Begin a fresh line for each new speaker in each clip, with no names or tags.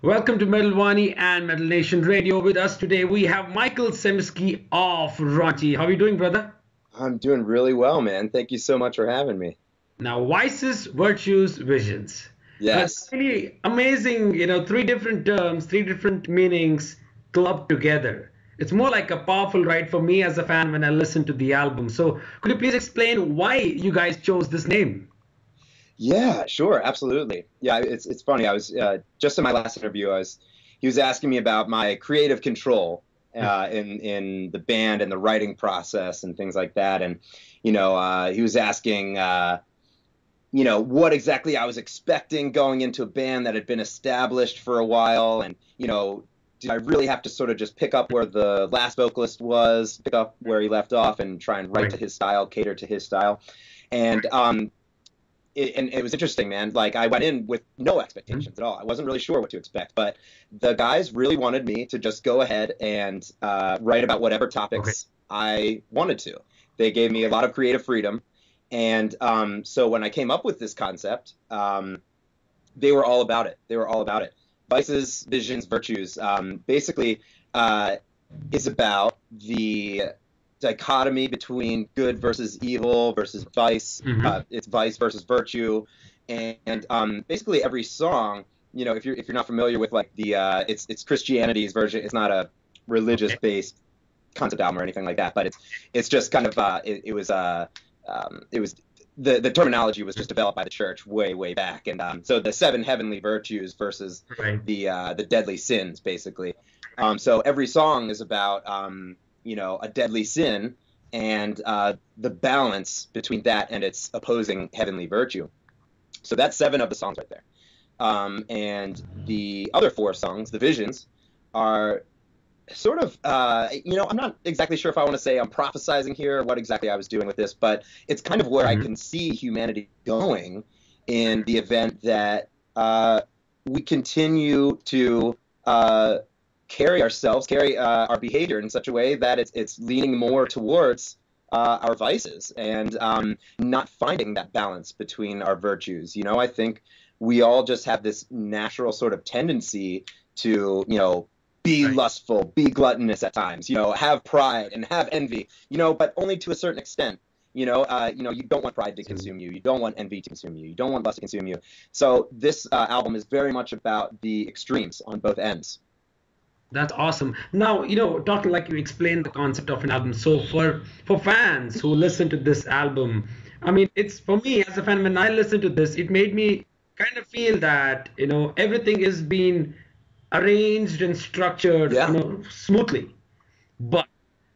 Welcome to Metal Wani and Metal Nation Radio. With us today, we have Michael Semesky of RAUNCHY. How are you doing, brother?
I'm doing really well, man. Thank you so much for having me.
Now, Vices.Virtues.Visions.
Yes.
It's really amazing, three different terms, three different meanings clubbed together. It's more like a powerful ride for me as a fan when I listen to the album. So, could you please explain why you guys chose this name?
Yeah, sure, absolutely. Yeah, it's funny. I was just in my last interview. He was asking me about my creative control in the band and the writing process and things like that. And he was asking what exactly I was expecting going into a band that had been established for a while, and did I really have to sort of just pick up where the last vocalist was, pick up where he left off, and try and write to his style, cater to his style, and it was interesting, man. Like, I went in with no expectations at all. I wasn't really sure what to expect, but the guys really wanted me to just go ahead and write about whatever topics I wanted to. They gave me a lot of creative freedom, and so when I came up with this concept, they were all about it. They were all about it. Vices, Visions, Virtues, basically is about the dichotomy between good versus evil versus vice. It's vice versus virtue, and basically every song, if you're not familiar with like the it's Christianity's version. It's not a religious based concept album or anything like that, but it's just kind of it was the terminology was just developed by the church way back, and so the 7 heavenly virtues versus the deadly sins, basically. So every song is about a deadly sin, and the balance between that and its opposing heavenly virtue. So that's 7 of the songs right there. And the other 4 songs, the Visions, are sort of, I'm not exactly sure if I want to say I'm prophesizing here or what exactly I was doing with this, but it's kind of where I can see humanity going in the event that we continue to carry our behavior in such a way that it's leaning more towards our vices and not finding that balance between our virtues. I think we all just have this natural sort of tendency to, be lustful, be gluttonous at times, have pride and have envy, but only to a certain extent. You don't want pride to consume you. You don't want envy to consume you. You don't want lust to consume you. So this album is very much about the extremes on both ends.
That's awesome. Now, talking like you explained the concept of an album. So for fans who listen to this album, I mean, it's for me as a fan, when I listen to this, it made me kind of feel that, everything is being arranged and structured, smoothly. But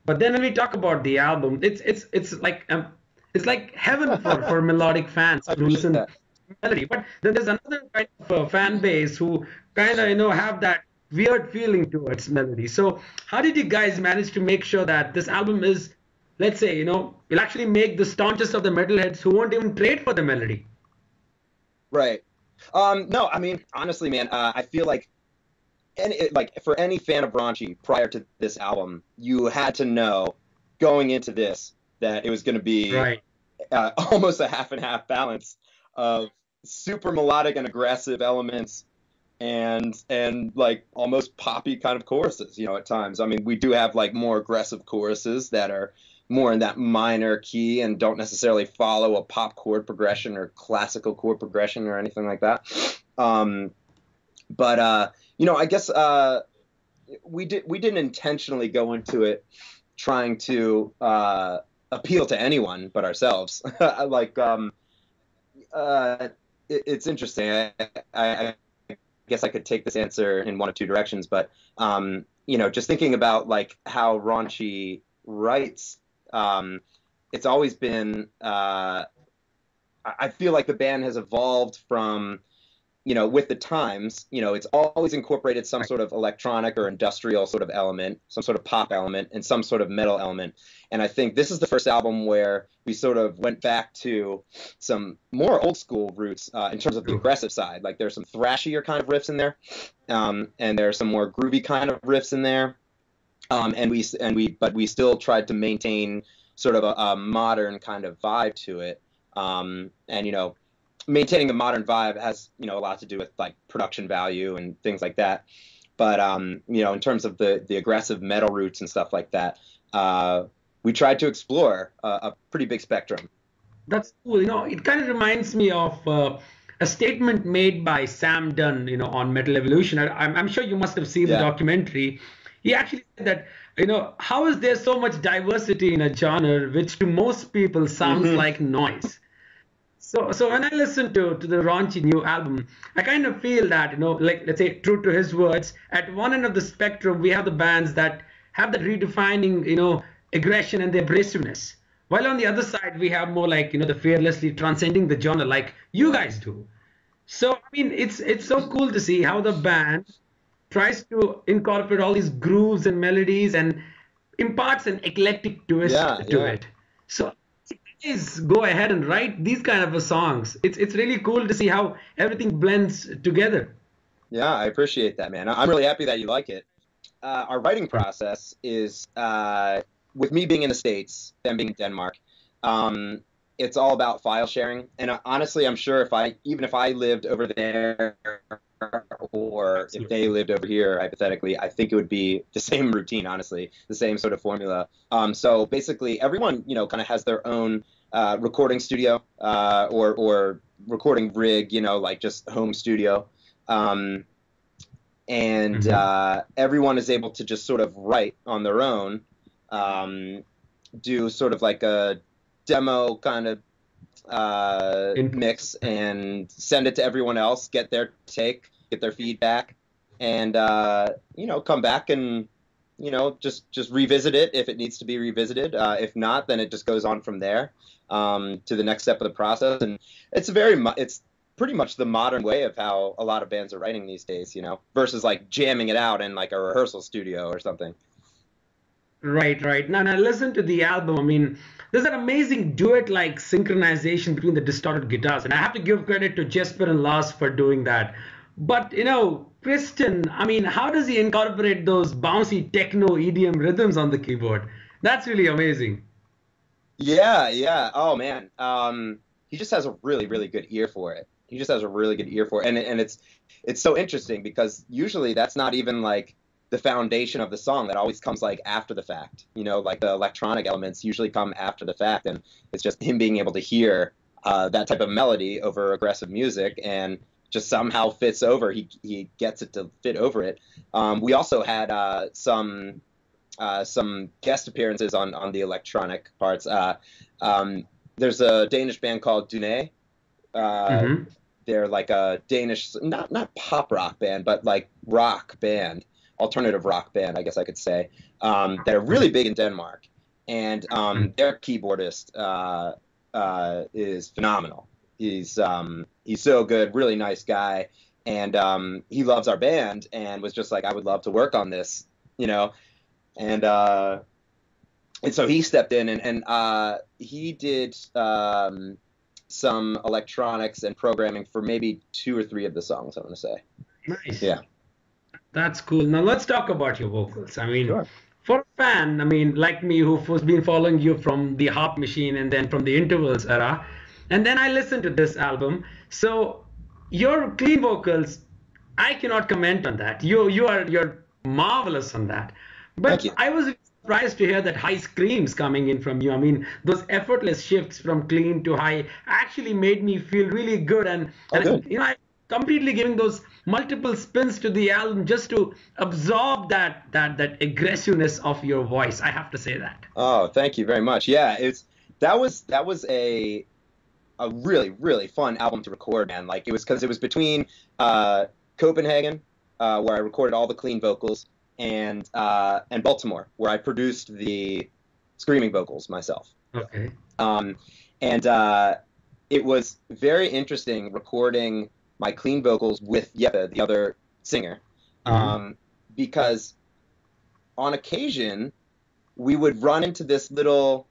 then when we talk about the album, it's like heaven for melodic fans who listen to melody. But then there's another kind of fan base who kind of, have that weird feeling towards melody. So how did you guys manage to make sure that this album is, let's say, will actually make the staunchest of the metalheads who won't even trade for the melody?
Right. No, I mean, honestly, man, I feel like for any fan of RAUNCHY prior to this album, you had to know going into this that it was going to be almost a half and half balance of super melodic and aggressive elements and like almost poppy kind of choruses, at times. I mean, we do have like more aggressive choruses that are more in that minor key and don't necessarily follow a pop chord progression or classical chord progression or anything like that. But I guess we didn't intentionally go into it trying to appeal to anyone but ourselves. It's interesting. I guess I could take this answer in one of 2 directions, but just thinking about like how RAUNCHY writes, it's always been. I feel like the band has evolved from, with the times. It's always incorporated some sort of electronic or industrial sort of element, some sort of pop element, and some sort of metal element. And I think this is the first album where we sort of went back to some more old school roots in terms of the aggressive side. Like there's some thrashier kind of riffs in there, and there's some more groovy kind of riffs in there. But we still tried to maintain sort of a modern kind of vibe to it. maintaining the modern vibe has, you know, a lot to do with like production value and things like that. But you know, in terms of the aggressive metal roots and stuff like that, we tried to explore a pretty big spectrum.
That's cool. You know, it kind of reminds me of a statement made by Sam Dunn, you know, on Metal Evolution. I'm sure you must have seen the
Yeah.
documentary. He actually said that, you know, how is there so much diversity in a genre which to most people sounds
Hmm.
like noise? So when I listen to the raunchy new album, I kind of feel that, you know, like let's say true to his words, at one end of the spectrum we have the bands that have that redefining, you know, aggression and the abrasiveness. While on the other side we have more like, you know, the fearlessly transcending the genre like you guys do. So I mean it's so cool to see how the band tries to incorporate all these grooves and melodies and imparts an eclectic twist
Yeah,
to
yeah.
it. So please go ahead and write these kind of songs. It's really cool to see how everything blends together.
Yeah, I appreciate that, man. I'm really happy that you like it. Our writing process is, with me being in the States, them being in Denmark, it's all about file sharing. And honestly, I'm sure even if I lived over there or if
Absolutely.
they lived over here, hypothetically, I think it would be the same routine, honestly, the same sort of formula. So basically, everyone, you know, kind of has their own recording studio or recording rig, you know, like just home studio. Um, and
Hmm.
everyone is able to just sort of write on their own, do sort of like a demo kind of
Input.
mix and send it to everyone else, get their take, get their feedback, and you know, come back and you know just revisit it if it needs to be revisited. If not, then it just goes on from there to the next step of the process. And it's pretty much the modern way of how a lot of bands are writing these days, you know, versus like jamming it out in like a rehearsal studio or something.
Right, right. Now listen to the album. I mean, there's an amazing duet-like synchronization between the distorted guitars, and I have to give credit to Jesper and Lars for doing that. But you know, Kristen, I mean, how does he incorporate those bouncy techno EDM rhythms on the keyboard? That's really amazing.
Yeah, yeah. Oh man, he just has a really, really good ear for it. He just has a really good ear for it, and it's so interesting because usually that's not even like the foundation of the song. That always comes like after the fact. You know, like the electronic elements usually come after the fact, and it's just him being able to hear that type of melody over aggressive music and just somehow fits over. He gets it to fit over it. We also had some guest appearances on the electronic parts. There's a Danish band called Dune. Uh,
Hmm.
they're like a Danish, not pop rock band, but like rock band, alternative rock band, I guess I could say. That are really big in Denmark, and their keyboardist is phenomenal. He's so good, really nice guy, and he loves our band, and was just like, I would love to work on this, you know. And so he stepped in and he did some electronics and programming for maybe two or three of the songs, I want to say.
Nice.
Yeah.
That's cool. Now let's talk about your vocals. I mean,
Sure.
for a fan, I mean, like me, who's been following you from the Harp Machine and then from the Intervals era, and then I listened to this album. So your clean vocals, I cannot comment on that. You're marvelous on that.
Thank
But
you.
I was surprised to hear that high screams coming in from you. I mean, those effortless shifts from clean to high actually made me feel really good,
Oh, good.
and you know, I completely giving those multiple spins to the album just to absorb that aggressiveness of your voice. I have to say that.
Oh, thank you very much. Yeah, that was a really, really fun album to record, man. Like it was because it was between Copenhagen, where I recorded all the clean vocals, and Baltimore, where I produced the screaming vocals myself.
Okay.
Um, and it was very interesting recording my clean vocals with Jeppe, the other singer,
Hmm.
um, because on occasion we would run into this little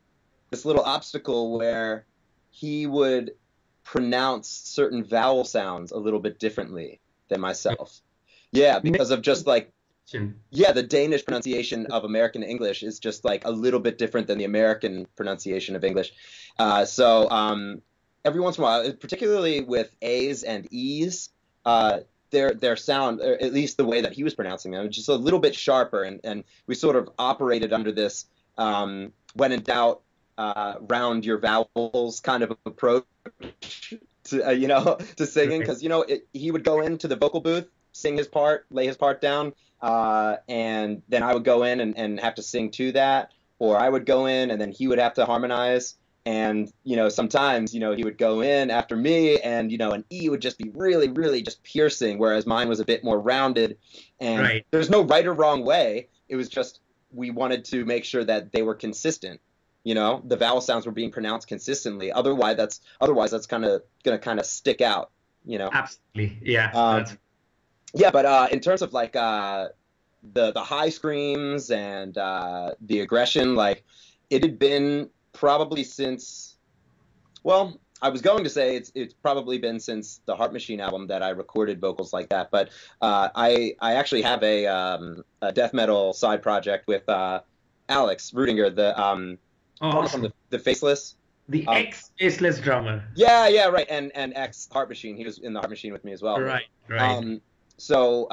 obstacle where he would pronounce certain vowel sounds a little bit differently than myself. Yeah, because of just like yeah, the Danish pronunciation of American English is just like a little bit different than the American pronunciation of English. So every once in a while, particularly with A's and E's, their sound, or at least the way that he was pronouncing them, just a little bit sharper, and we sort of operated under this when in doubt, round your vowels kind of approach to to singing, because he would go into the vocal booth, sing his part, lay his part down, and then I would go in and have to sing to that, or I would go in and then he would have to harmonize. And, sometimes, he would go in after me, and, an E would just be really, really just piercing, whereas mine was a bit more rounded. And there's no right or wrong way. It was just, we wanted to make sure that they were consistent. The vowel sounds were being pronounced consistently. Otherwise, that's kind of going to kind of stick out,
Absolutely. Yeah.
Yeah. But in terms of like the high screams and the aggression, like it had been probably since, well, I was going to say it's probably been since the Heart Machine album that I recorded vocals like that. But I actually have a death metal side project with Alex Rudinger, the from the Faceless.
The ex-Faceless drummer.
Yeah, right. And ex Heart Machine. He was in the Heart Machine with me as well.
Right.
So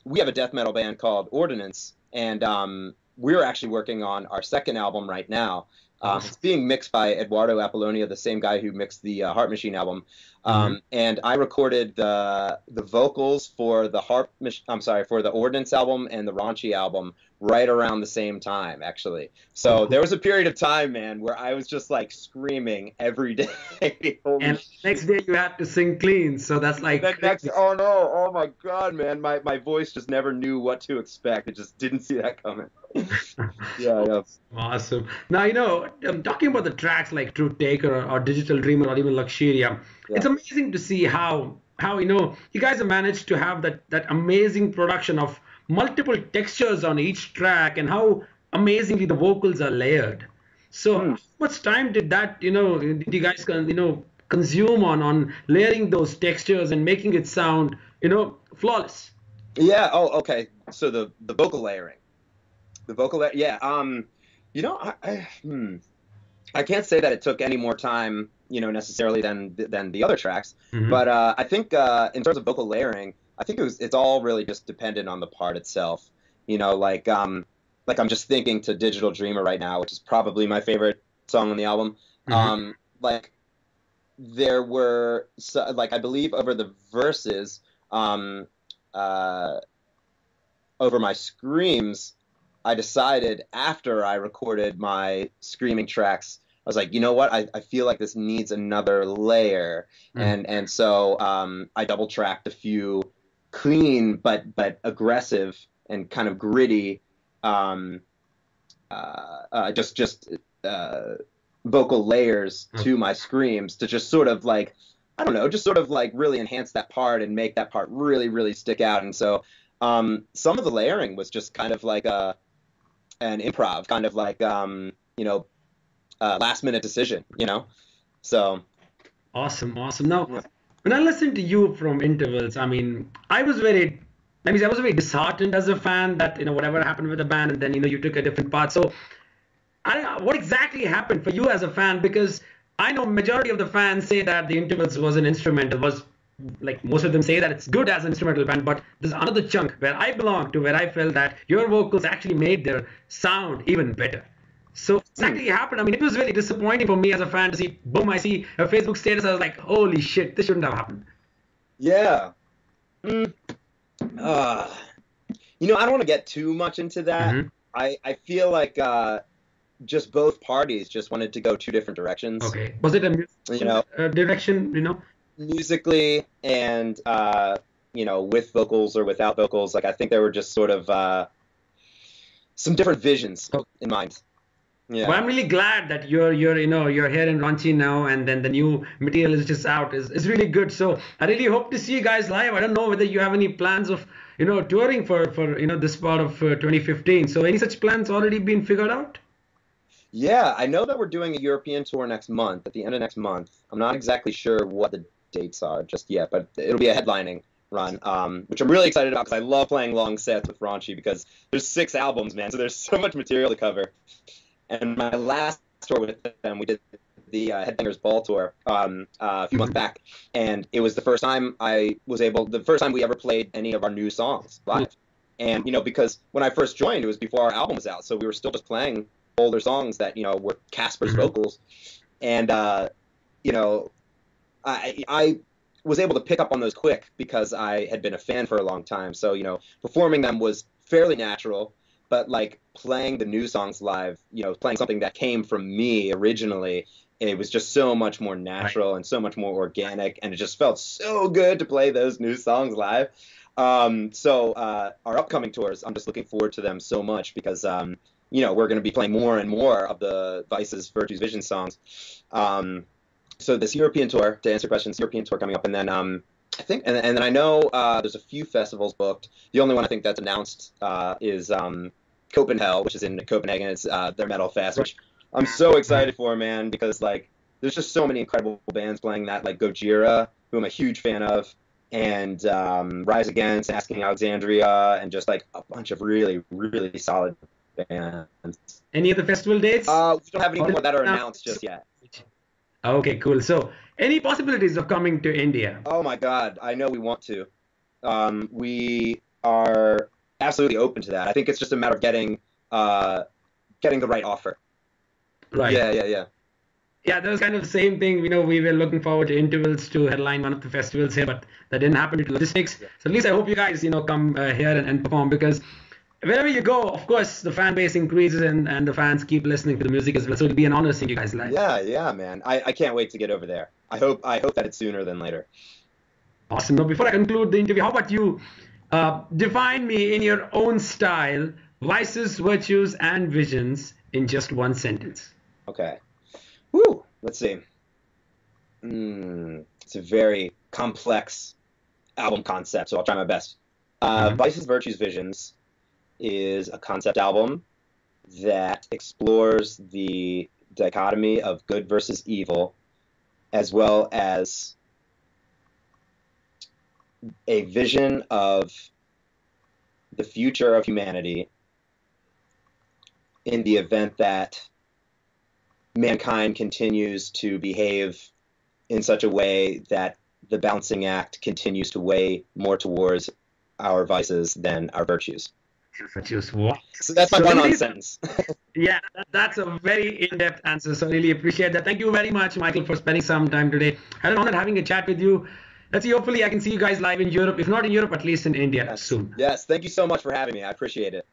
we have a death metal band called Ordinance, and we're actually working on our second album right now. It's being mixed by Eduardo Apollonia, the same guy who mixed the Heart Machine album. And I recorded the vocals for the for the Ordinance album and the Raunchy album right around the same time, actually. So there was a period of time, man, where I was just like screaming every day.
And next day you had to sing clean, so that's like
oh no, oh my God, man, my voice just never knew what to expect. It just didn't see that coming. Yeah.
Awesome. Now, talking about the tracks like Truth Taker or Digital Dreamer or even Luxuria, it's amazing to see how you guys have managed to have that amazing production of multiple textures on each track, and how amazingly the vocals are layered. So how much time did that, did you guys consume on layering those textures and making it sound, flawless?
Yeah. Oh, okay. So the vocal layering. Yeah. I can't say that it took any more time, necessarily than the other tracks. But I think in terms of vocal layering, I think it's all really just dependent on the part itself. Like I'm just thinking to Digital Dreamer right now, which is probably my favorite song on the album. Like there were I believe over the verses, over my screams, I decided after I recorded my screaming tracks, I was like, you know what? I feel like this needs another layer. And so I double tracked a few clean but aggressive and kind of gritty vocal layers to my screams to just sort of like, I don't know, just sort of like really enhance that part and make that part really, really stick out. And so some of the layering was just kind of like an improv, kind of like last minute decision, so
awesome. Now when I listened to you from intervals, I was very disheartened as a fan that whatever happened with the band, and then you took a different path. So what exactly happened for you as a fan? Because I know majority of the fans say that the intervals was an instrumental, was like most of them say that it's good as an instrumental band, but there's another chunk where I belong to, where I felt that your vocals actually made their sound even better. So exactly happened. It was really disappointing for me as a fan to see, boom, I see a Facebook status. I was like, holy shit, this shouldn't have happened.
Yeah. I don't want to get too much into that. I feel like just both parties just wanted to go two different directions.
Okay. Was it a musical direction,
musically and, with vocals or without vocals? Like, I think there were just sort of some different visions in mind. Yeah.
Well, I'm really glad that you're here in Raunchy now, and then the new material is just out. Is really good. So I really hope to see you guys live. I don't know whether you have any plans of touring for this part of 2015. So any such plans already been figured out?
Yeah, I know that we're doing a European tour next month, at the end of next month. I'm not exactly sure what the dates are just yet, but it'll be a headlining run, which I'm really excited about because I love playing long sets with Raunchy because there's 6 albums, man, so there's so much material to cover. And my last tour with them, we did the Headbangers Ball tour a few months back, and it was the first time the first time we ever played any of our new songs live. And because when I first joined, it was before our album was out, so we were still just playing older songs that were Casper's vocals, and I was able to pick up on those quick because I had been a fan for a long time. So performing them was fairly natural. But like playing the new songs live, playing something that came from me originally, it was just so much more natural and so much more organic, and it just felt so good to play those new songs live. So our upcoming tours, I'm just looking forward to them so much because we're going to be playing more and more of the Vices.Virtues.Visions songs. So this European tour, to answer questions, European tour coming up, and then I think, and then I know there's a few festivals booked. The only one I think that's announced is Copenhagen, which is in Copenhagen. It's their metal fest, which I'm so excited for, man, because like there's just so many incredible bands playing that, like Gojira, who I'm a huge fan of, and Rise Against, Asking Alexandria, and just like a bunch of really, really solid bands.
Any of the festival dates?
We don't have any more that are announced just yet.
Okay, cool. So any possibilities of coming to India?
Oh my God, I know we want to. We are absolutely open to that. I think it's just a matter of getting the right offer.
Right.
Yeah.
Yeah, that was kind of the same thing. We were looking forward to intervals to headline one of the festivals here, but that didn't happen due to logistics. Yeah. So at least I hope you guys, come here and perform, because wherever you go, of course, the fan base increases and the fans keep listening to the music as well. So it'll be an honor seeing you guys live.
Yeah, man. I can't wait to get over there. I hope that it's sooner than later.
Awesome. Now, before I conclude the interview, how about you define me in your own style, vices, virtues, and visions in just one sentence?
Okay. Woo. Let's see. It's a very complex album concept, so I'll try my best. Vices, Virtues, Visions is a concept album that explores the dichotomy of good versus evil, as well as a vision of the future of humanity in the event that mankind continues to behave in such a way that the balancing act continues to weigh more towards our vices than our virtues.
Wow.
So that's my one-on sentence.
Yeah, that's a very in-depth answer, so I really appreciate that. Thank you very much, Michael, for spending some time today. I had an honor having a chat with you. Let's see, hopefully I can see you guys live in Europe. If not in Europe, at least in India soon.
Yes, thank you so much for having me. I appreciate it.